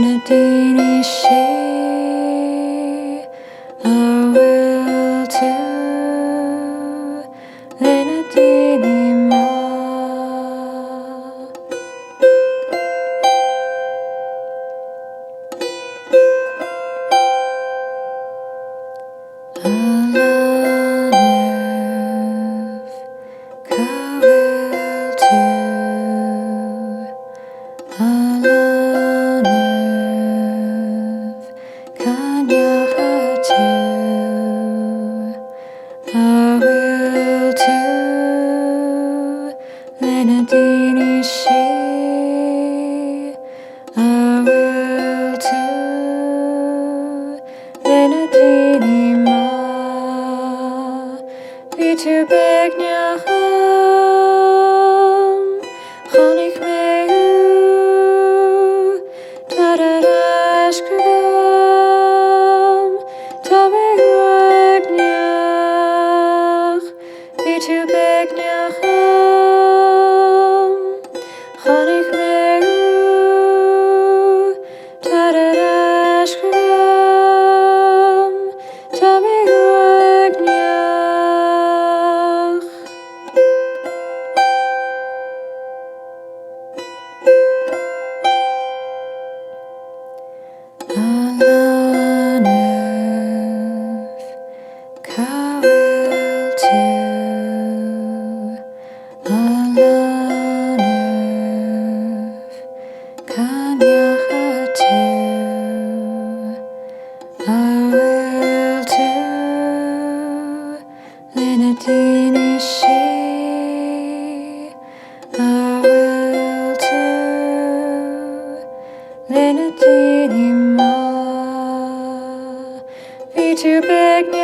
Lenadini she I will too. Lenadini ma Alanev ka will too. Alanev kanya too. I will too. Lenadini she I will too. Lenadini ma Vitu begnyaham Chonik meu Tadadash kugam Tabehu agnyach Vitu begnyaham Chonik meu Tadadash kugam Tabehu agnyach Alanev ka will too. Alanev kanya too. I will too. Lenadini she I will too. Lenadini ma Vitu begnyaham